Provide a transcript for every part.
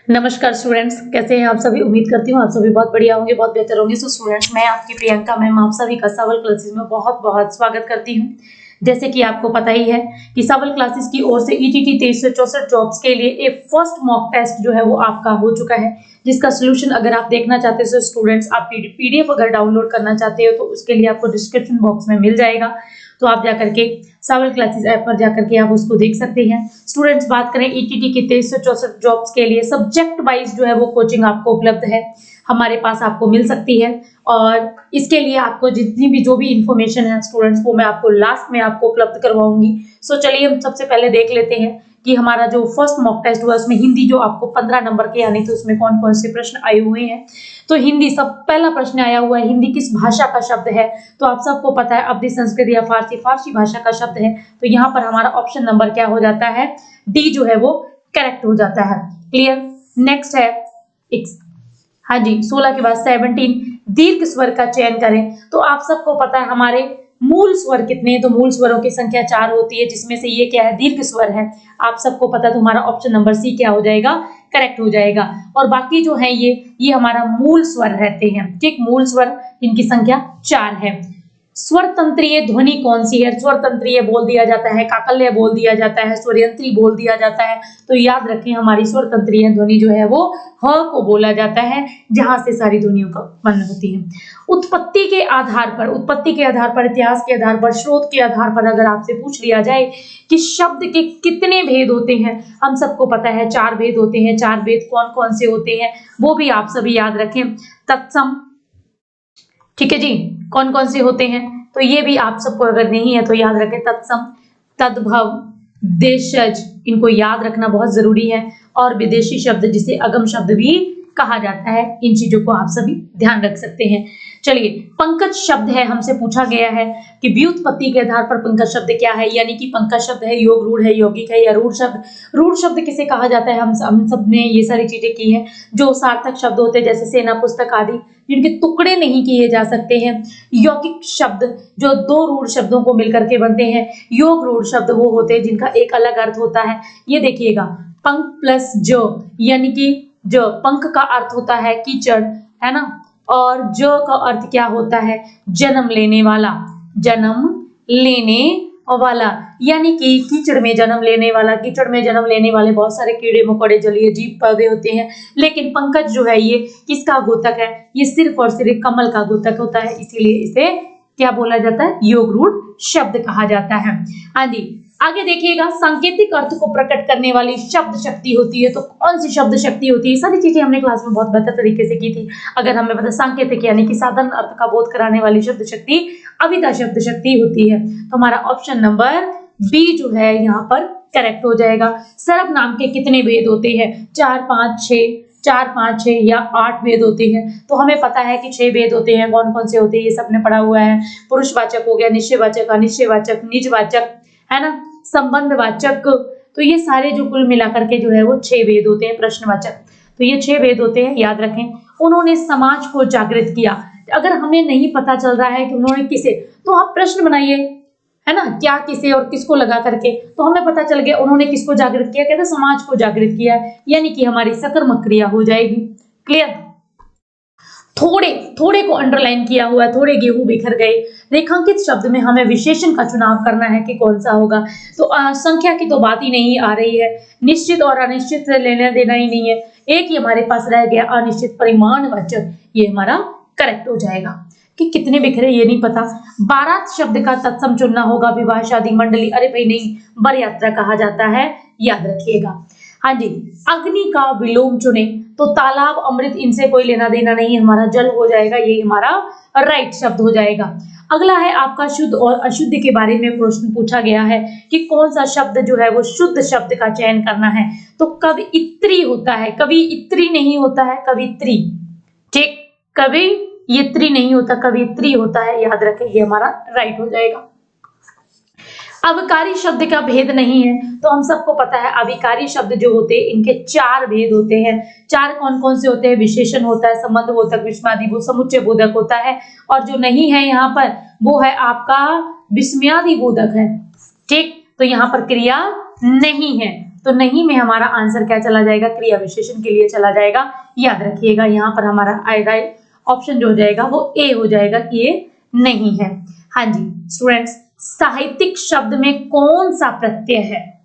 नमस्कार स्टूडेंट्स, कैसे हैं आप सभी। उम्मीद करती हूँ आप सभी बहुत बढ़िया होंगे, बहुत बेहतर होंगे। सो स्टूडेंट्स, मैं आपकी प्रियंका मैम आप सभी का सवाल क्लासेस में बहुत बहुत स्वागत करती हूँ। जैसे कि आपको पता ही है कि सवाल क्लासेस की ओर से ईटीटी 2364 जॉब्स के लिए एक फर्स्ट मॉक टेस्ट जो है वो आपका हो चुका है, जिसका सोल्यूशन अगर आप देखना चाहते हो स्टूडेंट्स, आप पीडीएफ अगर डाउनलोड करना चाहते हो तो उसके लिए आपको डिस्क्रिप्शन बॉक्स में मिल जाएगा। तो आप जाकर के सवाल क्लासेस ऐप पर जाकर के आप उसको देख सकते हैं। स्टूडेंट्स, बात करें ईटीटी के 2364 जॉब्स के लिए सब्जेक्ट वाइज जो है वो कोचिंग आपको उपलब्ध है, हमारे पास आपको मिल सकती है। और इसके लिए आपको जितनी भी जो भी इंफॉर्मेशन है स्टूडेंट्स, वो मैं आपको लास्ट में आपको उपलब्ध करवाऊंगी। सो चलिए हम सबसे पहले देख लेते हैं कि हमारा जो फर्स्ट मॉक टेस्ट हुआ उसमें हिंदी जो आपको 15 नंबर के यानी तो उसमें कौन कौन से प्रश्न आए हुए हैं। तो हिंदी सब पहला प्रश्न आया हुआ है, हिंदी किस भाषा का शब्द है। तो आप सबको पता है अवधी संस्कृत या फारसी भाषा का शब्द है। तो यहाँ पर हमारा ऑप्शन नंबर क्या हो जाता है, डी जो है वो करेक्ट हो जाता है। क्लियर। नेक्स्ट है हाँ जी 16 के बाद 17 दीर्घ स्वर का चयन करें। तो आप सबको पता है हमारे मूल स्वर कितने हैं, तो मूल स्वरों की संख्या 4 होती है, जिसमें से ये क्या है, दीर्घ स्वर है। आप सबको पता है, तो हमारा ऑप्शन नंबर सी क्या हो जाएगा, करेक्ट हो जाएगा। और बाकी जो है ये हमारा मूल स्वर रहते हैं। ठीक, मूल स्वर इनकी संख्या 4 है। स्वर तंत्रीय ध्वनि कौन सी है। स्वर तंत्रीय बोल दिया जाता है, काकल्य बोल दिया जाता है, स्वरयंत्री बोल दिया जाता है। तो याद रखें हमारी स्वर तंत्रीय ध्वनि जो है वो ह को बोला जाता है, जहां से सारी ध्वनियों का उत्पन्न होती है। उत्पत्ति के आधार पर, इतिहास के आधार पर, स्रोत के आधार पर अगर आपसे पूछ लिया जाए कि शब्द के कितने भेद होते हैं, हम सबको पता है 4 भेद होते हैं। 4 भेद कौन कौन से होते हैं वो भी आप सभी याद रखें। तत्सम, ठीक है जी, कौन कौन से होते हैं, तो ये भी आप सबको अगर नहीं है तो याद रखें। तत्सम, तद्भव, देशज, इनको याद रखना बहुत जरूरी है। और विदेशी शब्द जिसे अगम शब्द भी कहा जाता है, इन चीजों को आप सभी ध्यान रख सकते हैं। चलिए, पंकज शब्द है, हमसे पूछा गया है कि व्युत्पत्ति के आधार पर पंकज शब्द क्या है, यानी कि पंकज शब्द है, योग रूढ़ है, यौगिक है या रूढ़ शब्द। रूढ़ शब्द किसे कहा जाता है, हम सब ने ये सारी चीजें की हैं। जो सार्थक शब्द होते हैं जैसे सेना, पुस्तक आदि, जिनके टुकड़े नहीं किए जा सकते हैं। यौगिक शब्द जो 2 रूढ़ शब्दों को मिलकर के बनते हैं। योग रूढ़ शब्द वो होते हैं जिनका एक अलग अर्थ होता है। ये देखिएगा, पंख प्लस जो, यानी कि जो पंख का अर्थ होता है कीचड़, है ना, और जो का अर्थ क्या होता है, जन्म लेने वाला, जन्म लेने वाला, यानी कि कीचड़ में जन्म लेने वाला। कीचड़ में जन्म लेने वाले बहुत सारे कीड़े मकोड़े जलीय जीव पौधे होते हैं, लेकिन पंकज जो है ये किसका द्योतक है, ये सिर्फ और सिर्फ कमल का द्योतक होता है, इसीलिए इसे क्या बोला जाता है, योग रूढ़ शब्द कहा जाता है। हाँ जी, आगे देखिएगा, सांकेतिक अर्थ को प्रकट करने वाली शब्द शक्ति होती है। तो कौन सी शब्द शक्ति होती है, सारी चीजें हमने क्लास में बहुत बेहतर तरीके से की थी। अगर हमें पता, सांकेतिक यानी कि साधारण अर्थ का बोध कराने वाली शब्द शक्ति अविदा शब्द शक्ति होती है। तो हमारा ऑप्शन नंबर बी जो है यहाँ पर करेक्ट हो जाएगा। सर्वनाम के कितने भेद होते हैं, 4, 5, 6 या 8 भेद होते हैं। तो हमें पता है कि 6 भेद होते हैं। कौन कौन से होते हैं ये सबने पढ़ा हुआ है। पुरुषवाचक हो गया, निश्चयवाचक, अनिश्चयवाचक, निजवाचक, है ना, संबंधवाचक। तो ये सारे जो कुल मिलाकर के जो है वो 6 भेद होते हैं। प्रश्नवाचक, तो ये 6 भेद होते हैं, याद रखें। उन्होंने समाज को जागृत किया। अगर हमें नहीं पता चल रहा है कि उन्होंने किसे, तो आप प्रश्न बनाइए, है ना, क्या किसे और किसको लगा करके, तो हमें पता चल गया उन्होंने किसको जागृत किया, कहते समाज को जागृत किया, यानी कि हमारी सकर्मक क्रिया हो जाएगी। क्लियर। थोड़े को अंडरलाइन किया हुआ है, थोड़े गेहूं बिखर गए। रेखांकित शब्द में हमें विशेषण का चुनाव करना है कि कौन सा होगा। तो संख्या की तो बात ही नहीं आ रही है, निश्चित और अनिश्चित से लेना देना ही नहीं है। एक ही हमारे पास रह गया अनिश्चित परिमाणवाचक, ये हमारा करेक्ट हो जाएगा। कि कितने बिखरे ये नहीं पता। बारात शब्द का तत्सम चुनना होगा, विवाह, शादी, मंडली, अरे भाई नहीं, बर यात्रा कहा जाता है, याद रखिएगा। हाँ जी, अग्नि का विलोम चुने। तो तालाब, अमृत, इनसे कोई लेना देना नहीं, हमारा जल हो जाएगा, ये हमारा राइट शब्द हो जाएगा। अगला है आपका शुद्ध और अशुद्ध के बारे में प्रश्न पूछा गया है कि कौन सा शब्द जो है वो शुद्ध शब्द का चयन करना है। तो कवियत्री होता है, कवियत्री नहीं होता है, कवित्री। ठीक, कवियत्री नहीं होता, कवियत्री होता है, याद रखें, ये हमारा राइट हो जाएगा। अविकारी शब्द का भेद नहीं है। तो हम सबको पता है अविकारी शब्द जो होते हैं इनके 4 भेद होते हैं। 4 कौन कौन से होते हैं, विशेषण होता है, संबंध बोधक, विस्मयादि बोधक, समुच्चय बोधक होता है। और जो नहीं है यहाँ पर वो है आपका विस्मयादि बोधक है। ठीक, तो यहाँ पर क्रिया नहीं है। तो नहीं में हमारा आंसर क्या चला जाएगा, क्रिया विशेषण के लिए चला जाएगा। याद रखिएगा यहाँ पर हमारा राइट ऑप्शन जो हो जाएगा वो ए हो जाएगा कि ये नहीं है। हाँ जी स्टूडेंट्स, साहित्यिक शब्द में कौन सा प्रत्यय है?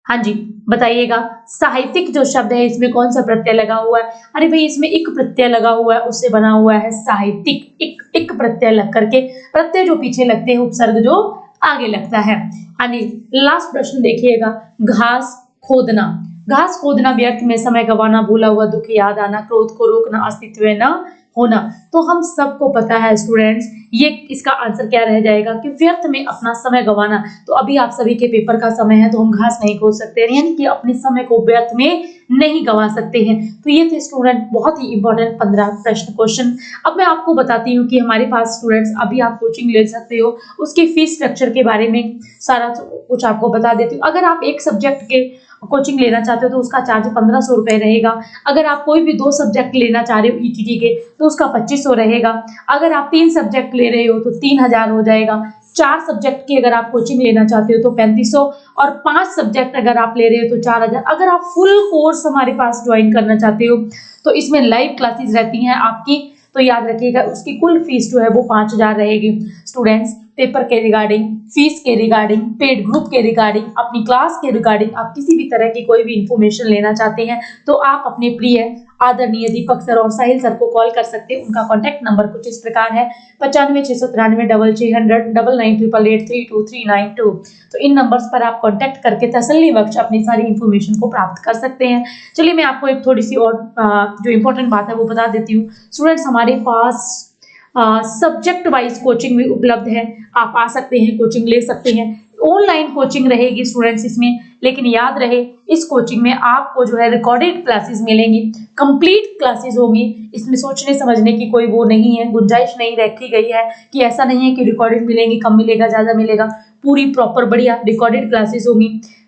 हाँ जी बताइएगा, साहित्यिक जो शब्द है इसमें कौन सा प्रत्यय लगा हुआ है? अरे भाई इसमें इक प्रत्यय लगा हुआ है, उससे बना हुआ है साहित्यिक। इक प्रत्यय लग करके, प्रत्यय जो पीछे लगते हैं, उपसर्ग जो आगे लगता है। हाँ जी लास्ट प्रश्न देखिएगा, घास खोदना। घास खोदना व्यर्थ में समय गंवाना, भूला हुआ दुख याद आना, क्रोध को रोकना, अस्तित्व न होना। तो हम सबको पता है स्टूडेंट्स, ये इसका आंसर क्या रह जाएगा कि व्यर्थ में अपना समय गंवाना। तो अभी आप सभी के पेपर का समय है, तो हम घास नहीं खोद सकते, यानी कि अपने समय को व्यर्थ में नहीं गंवा सकते हैं। तो ये थे स्टूडेंट बहुत ही इंपॉर्टेंट 15 प्रश्न क्वेश्चन। अब मैं आपको बताती हूँ कि हमारे पास स्टूडेंट्स अभी आप कोचिंग ले सकते हो, उसकी फीस स्ट्रक्चर के बारे में सारा कुछ आपको बता देती हूँ। अगर आप एक सब्जेक्ट के कोचिंग लेना चाहते हो तो उसका चार्ज 1500 रुपए रहेगा। अगर आप कोई भी 2 सब्जेक्ट लेना चाह रहे हो ईटीटी के तो उसका 2500 रहेगा। अगर आप 3 सब्जेक्ट ले रहे हो तो 3000 हो जाएगा। 4 सब्जेक्ट की अगर आप कोचिंग लेना चाहते हो तो 3500, और 5 सब्जेक्ट अगर आप ले रहे हो तो 4000। अगर आप फुल कोर्स हमारे पास ज्वाइन करना चाहते हो तो इसमें लाइव क्लासेस रहती हैं आपकी, तो याद रखिएगा उसकी कुल फीस जो है वो 5000 रहेगी। स्टूडेंट्स पेपर के रिगार्डिंग, फीस के रिगार्डिंग, पेड ग्रुप के रिगार्डिंग, अपनी क्लास के रिगार्डिंग आप किसी भी तरह की कोई भी इंफॉर्मेशन लेना चाहते हैं तो आप अपने प्रिय आदरणीय दीपक सर और साहिल सर को कॉल कर सकते हैं। उनका कॉन्टैक्ट नंबर कुछ इस प्रकार है 95 693 600 9988832392। तो इन नंबर्स पर आप कॉन्टैक्ट करके तसल्ली बख्श अपनी सारी इंफॉर्मेशन को प्राप्त कर सकते हैं। चलिए मैं आपको एक थोड़ी सी और जो इंपॉर्टेंट बात है वो बता देती हूँ। स्टूडेंट्स हमारे पास सब्जेक्ट वाइज कोचिंग भी उपलब्ध है, आप आ सकते हैं, कोचिंग ले सकते हैं। ऑनलाइन कोचिंग रहेगी स्टूडेंट्स इसमें, लेकिन याद रहे इस कोचिंग में आपको जो है रिकॉर्डेड क्लासेस मिलेंगी, कंप्लीट क्लासेस होंगी। इसमें सोचने समझने की कोई वो नहीं है, गुंजाइश नहीं रखी गई है कि ऐसा नहीं है कि रिकॉर्डेड मिलेंगी, कम मिलेगा ज़्यादा मिलेगा। पूरी प्रॉपर बढ़िया रिकॉर्डेड क्लासेस होंगी,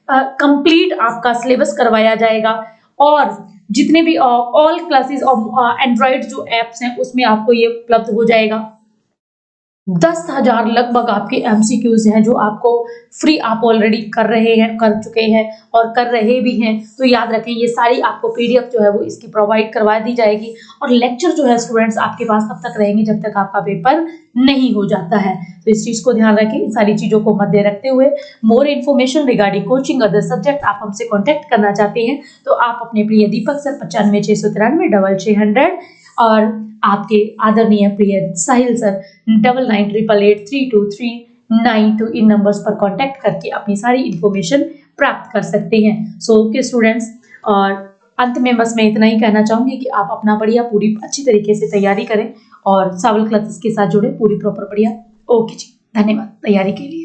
कंप्लीट आपका सिलेबस करवाया जाएगा। और जितने भी ऑल क्लासेस और एंड्रॉइड जो एप्स हैं उसमें आपको ये उपलब्ध हो जाएगा। 10,000 लगभग आपके एमसीक्यूज हैं जो आपको फ्री आप ऑलरेडी कर रहे हैं, कर चुके हैं और कर रहे भी हैं। तो याद रखें ये सारी आपको पीडीएफ जो है वो इसकी प्रोवाइड करवा दी जाएगी। और लेक्चर जो है स्टूडेंट्स आपके पास तब तक रहेंगे जब तक आपका पेपर नहीं हो जाता है। तो इस चीज को ध्यान रखें, इन सारी चीजों को मद्दे रखते हुए more information regarding coaching other subject आप हमसे कॉन्टेक्ट करना चाहते हैं तो आप अपने प्रिय दीपक सर 95 693 600 और आपके आदरणीय प्रिय साहिल सर 9988832392 इन नंबर्स पर कांटेक्ट करके अपनी सारी इंफॉर्मेशन प्राप्त कर सकते हैं। सो ओके स्टूडेंट्स, और अंत में बस मैं इतना ही कहना चाहूंगी कि आप अपना बढ़िया पूरी अच्छी तरीके से तैयारी करें और सावल क्लासेस के साथ जुड़े पूरी प्रॉपर बढ़िया। ओके जी, धन्यवाद तैयारी के लिए।